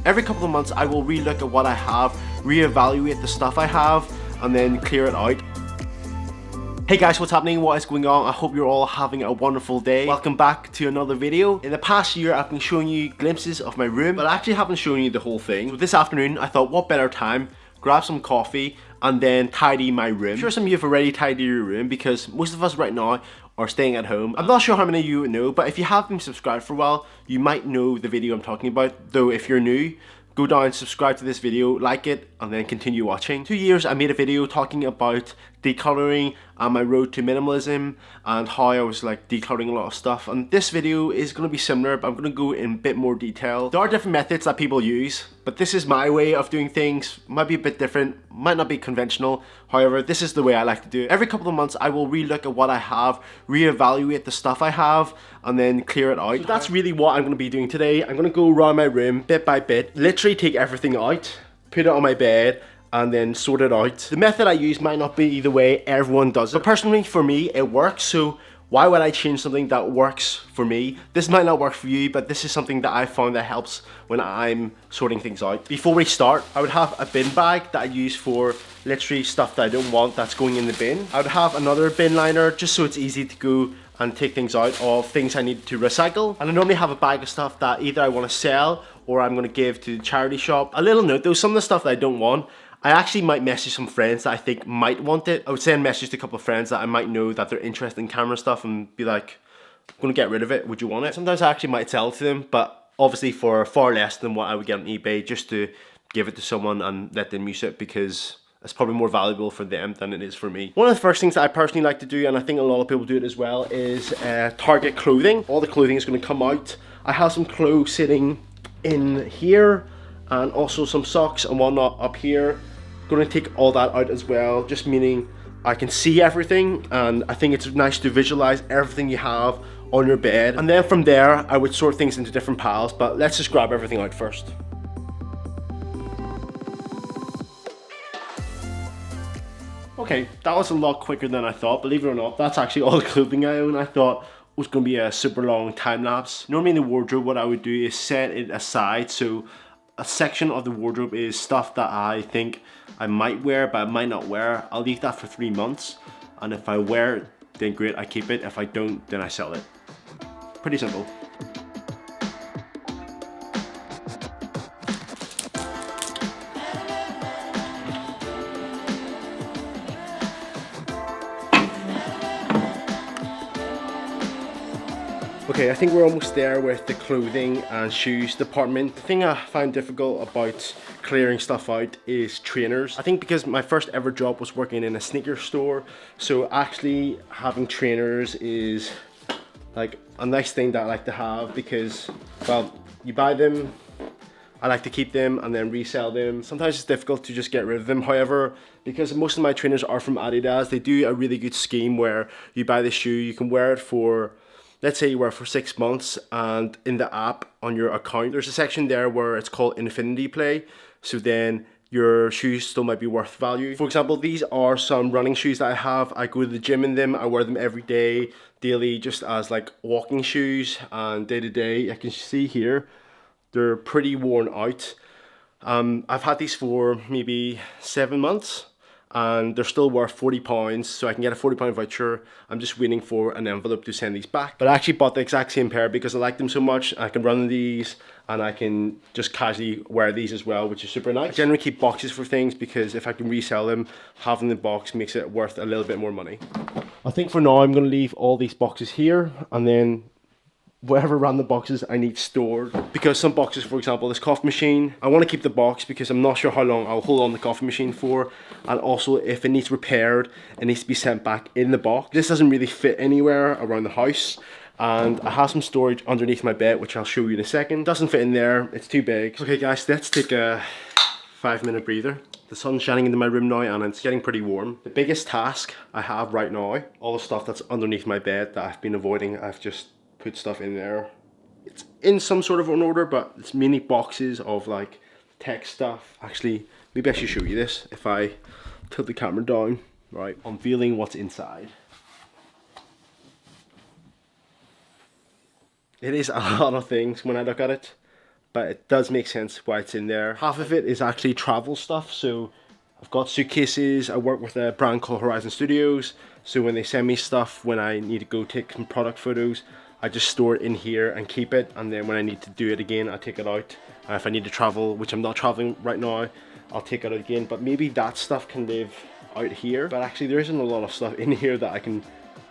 Every couple of months I will relook at what I have, reevaluate the stuff I have, and then clear it out. Hey guys, what's happening? What is going on? I hope you're all having a wonderful day. Welcome back to another video. In the past year, I've been showing you glimpses of my room, but I actually haven't shown you the whole thing. So this afternoon, I thought, what better time? Grab some coffee and then tidy my room. I'm sure some of you have already tidied your room because most of us right now are staying at home. I'm not sure how many of you know, but if you have been subscribed for a while, you might know the video I'm talking about. Though if you're new, go down, subscribe to this video, like it, and then continue watching. 2 years I made a video talking about decluttering and my road to minimalism and how I was like decluttering a lot of stuff. And this video is going to be similar, but I'm going to go in a bit more detail. There are different methods that people use, but this is my way of doing things. Might be a bit different, might not be conventional. However, this is the way I like to do it. Every couple of months I will relook at what I have, reevaluate the stuff I have, and then clear it out. So that's really what I'm going to be doing today. I'm going to go around my room bit by bit, literally take everything out, put it on my bed, and then sort it out. The method I use might not be the way everyone does it, but personally for me it works, so why would I change something that works for me? This might not work for you, but this is something that I found that helps when I'm sorting things out. Before we start, I would have a bin bag that I use for literally stuff that I don't want that's going in the bin. I would have another bin liner just so it's easy to go and take things out of things I need to recycle. And I normally have a bag of stuff that either I want to sell or I'm going to give to the charity shop. A little note though, some of the stuff that I don't want, I actually might message some friends that I think might want it. I would send a message to a couple of friends that I might know that they're interested in camera stuff and be like, I'm gonna get rid of it, would you want it? Sometimes I actually might sell it to them, but obviously for far less than what I would get on eBay, just to give it to someone and let them use it, because it's probably more valuable for them than it is for me. One of the first things that I personally like to do, and I think a lot of people do it as well, is target clothing. All the clothing is gonna come out. I have some clothes sitting in here and also some socks and whatnot up here. Going to take all that out as well, just meaning I can see everything, and I think it's nice to visualize everything you have on your bed. And then from there I would sort things into different piles, but let's just grab everything out first. Okay, that was a lot quicker than I thought. Believe it or not, that's actually all the clothing I own. I thought it was going to be a super long time lapse. Normally in the wardrobe what I would do is set it aside, so a section of the wardrobe is stuff that I think I might wear but I might not wear. I'll leave that for 3 months, and if I wear it, then great, I keep it. If I don't, then I sell it. Pretty simple. Okay, I think we're almost there with the clothing and shoes department. The thing I find difficult about clearing stuff out is trainers. I think because my first ever job was working in a sneaker store, so actually having trainers is like a nice thing that I like to have because, well, you buy them, I like to keep them and then resell them. Sometimes it's difficult to just get rid of them. However, because most of my trainers are from Adidas, they do a really good scheme where you buy the shoe, you can wear it for, let's say you wear it for 6 months, and in the app on your account, there's a section there where it's called Infinity Play. So then your shoes still might be worth value. For example, these are some running shoes that I have. I go to the gym in them. I wear them every day, daily, just as like walking shoes, and day to day. I can see here, they're pretty worn out. I've had these for maybe 7 months. And they're still worth £40, so I can get a £40 voucher. I'm just waiting for an envelope to send these back. But I actually bought the exact same pair because I like them so much. I can run these and I can just casually wear these as well, which is super nice. I generally keep boxes for things because if I can resell them, having the box makes it worth a little bit more money. I think for now I'm going to leave all these boxes here, and then whatever random boxes I need stored, because some boxes, for example this coffee machine, I want to keep the box because I'm not sure how long I'll hold on the coffee machine for, and also if it needs repaired it needs to be sent back in the box. This doesn't really fit anywhere around the house, and I have some storage underneath my bed which I'll show you in a second. Doesn't fit in there, it's too big. Okay guys, let's take a 5-minute breather. The sun's shining into my room now and it's getting pretty warm. The biggest task I have right now, all the stuff that's underneath my bed that I've been avoiding, I've just put stuff in there. It's in some sort of an order, but it's mini boxes of like tech stuff. Actually, maybe I should show you this if I tilt the camera down. Right, unveiling what's inside. It is a lot of things when I look at it, but it does make sense why it's in there. Half of it is actually travel stuff, so I've got suitcases. I work with a brand called Horizon Studios, so when they send me stuff when I need to go take some product photos, I just store it in here and keep it, and then when I need to do it again, I take it out. If I need to travel, which I'm not traveling right now, I'll take it out again. But maybe that stuff can live out here, but actually there isn't a lot of stuff in here that I can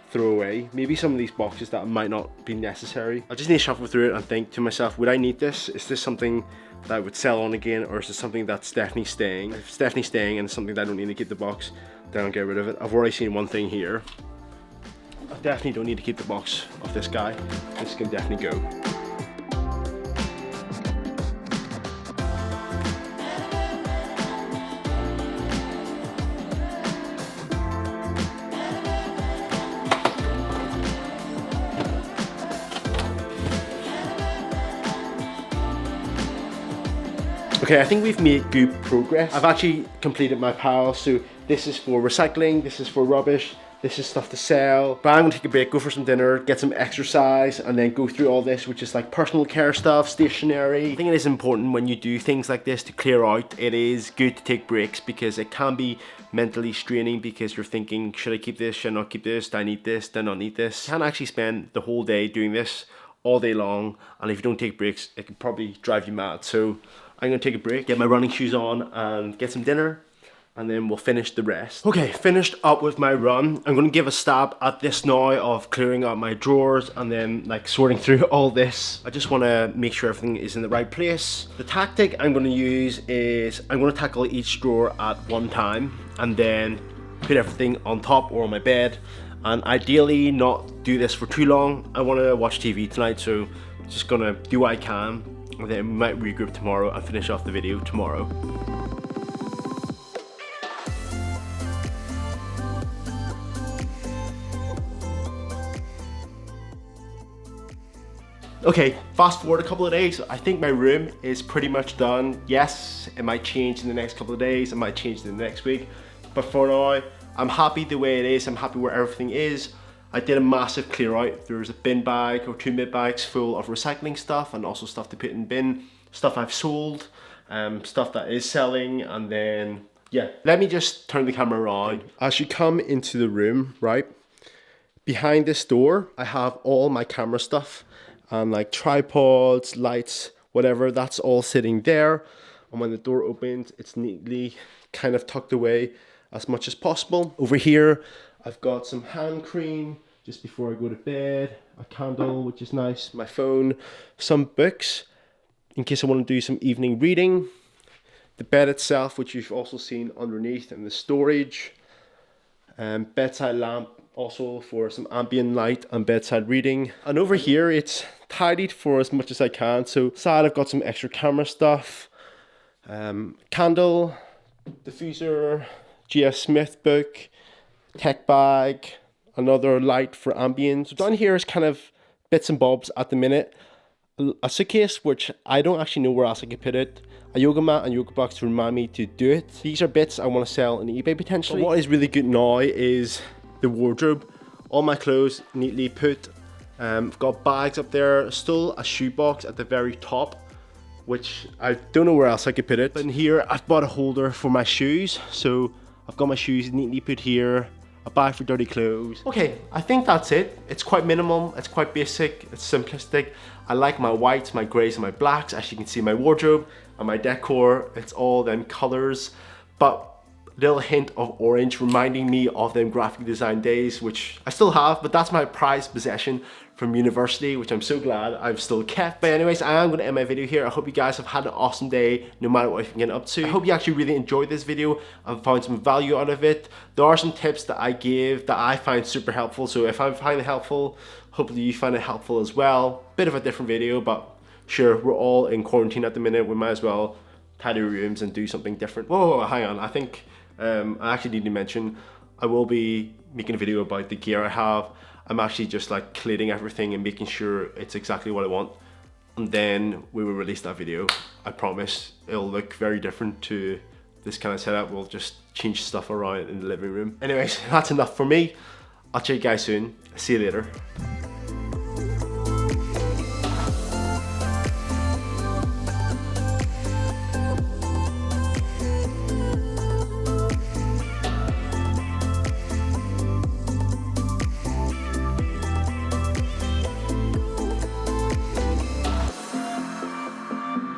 throw away. Maybe some of these boxes that might not be necessary. I just need to shuffle through it and think to myself, would I need this? Is this something that I would sell on again, or is it something that's definitely staying? If it's definitely staying and it's something that I don't need to keep the box, then I'll get rid of it. I've already seen one thing here. I definitely don't need to keep the box of this guy. This can definitely go. Okay, I think we've made good progress. I've actually completed my pile, so this is for recycling, this is for rubbish, this is stuff to sell. But I'm gonna take a break, go for some dinner, get some exercise, and then go through all this, which is like personal care stuff, stationery. I think it is important when you do things like this to clear out. It is good to take breaks because it can be mentally straining because you're thinking, should I keep this, should I not keep this, do I need this, do I not need this? You can't actually spend the whole day doing this all day long, and if you don't take breaks, it can probably drive you mad. So I'm gonna take a break, get my running shoes on and get some dinner, and then we'll finish the rest. Okay, finished up with my run. I'm gonna give a stab at this now of clearing out my drawers and then like sorting through all this. I just wanna make sure everything is in the right place. The tactic I'm gonna use is I'm gonna tackle each drawer at one time and then put everything on top or on my bed, and ideally not do this for too long. I wanna watch TV tonight, so just gonna do what I can, and then we might regroup tomorrow and finish off the video tomorrow. Okay, fast forward a couple of days. I think my room is pretty much done. Yes, it might change in the next couple of days, it might change in the next week, but for now, I'm happy the way it is. I'm happy where everything is. I did a massive clear out. There's a bin bag or 2 mid bags full of recycling stuff and also stuff to put in bin, stuff I've sold, stuff that is selling, and then, yeah. Let me just turn the camera around. As you come into the room, right, behind this door, I have all my camera stuff, and like tripods, lights, whatever, that's all sitting there. And when the door opens, it's neatly kind of tucked away as much as possible. Over here, I've got some hand cream just before I go to bed, a candle, which is nice, my phone, some books in case I want to do some evening reading, the bed itself, which you've also seen underneath, and the storage, bedside lamp also for some ambient light and bedside reading. And over here, it's tidied for as much as I can. So side, I've got some extra camera stuff, candle, diffuser, G.F. Smith book, tech bag, another light for ambience. So down here is kind of bits and bobs at the minute. A suitcase, which I don't actually know where else I could put it. A yoga mat and yoga box to remind me to do it. These are bits I want to sell on eBay potentially. But what is really good now is the wardrobe. All my clothes neatly put. I've got bags up there. Still a shoe box at the very top, which I don't know where else I could put it. But in here, I've bought a holder for my shoes. So I've got my shoes neatly put here, a bag for dirty clothes. Okay, I think that's it. It's quite minimal, it's quite basic, it's simplistic. I like my whites, my grays, and my blacks. As you can see, my wardrobe and my decor, it's all them colors, but little hint of orange reminding me of them graphic design days, which I still have, but that's my prized possession from university, which I'm so glad I've still kept. But anyways, I am going to end my video here. I hope you guys have had an awesome day no matter what you've been getting up to. I hope you actually really enjoyed this video and found some value out of it. There are some tips that I gave that I find super helpful, so if I find it helpful, hopefully you find it helpful as well. Bit of a different video, but sure, we're all in quarantine at the minute. We might as well tidy rooms and do something different. Whoa, hang on. I think I actually need to mention I will be making a video about the gear I have. I'm actually just like collating everything and making sure it's exactly what I want, and then we will release that video. I promise it'll look very different to this kind of setup. We'll just change stuff around in the living room. Anyways, that's enough for me. I'll check you guys soon. See you later.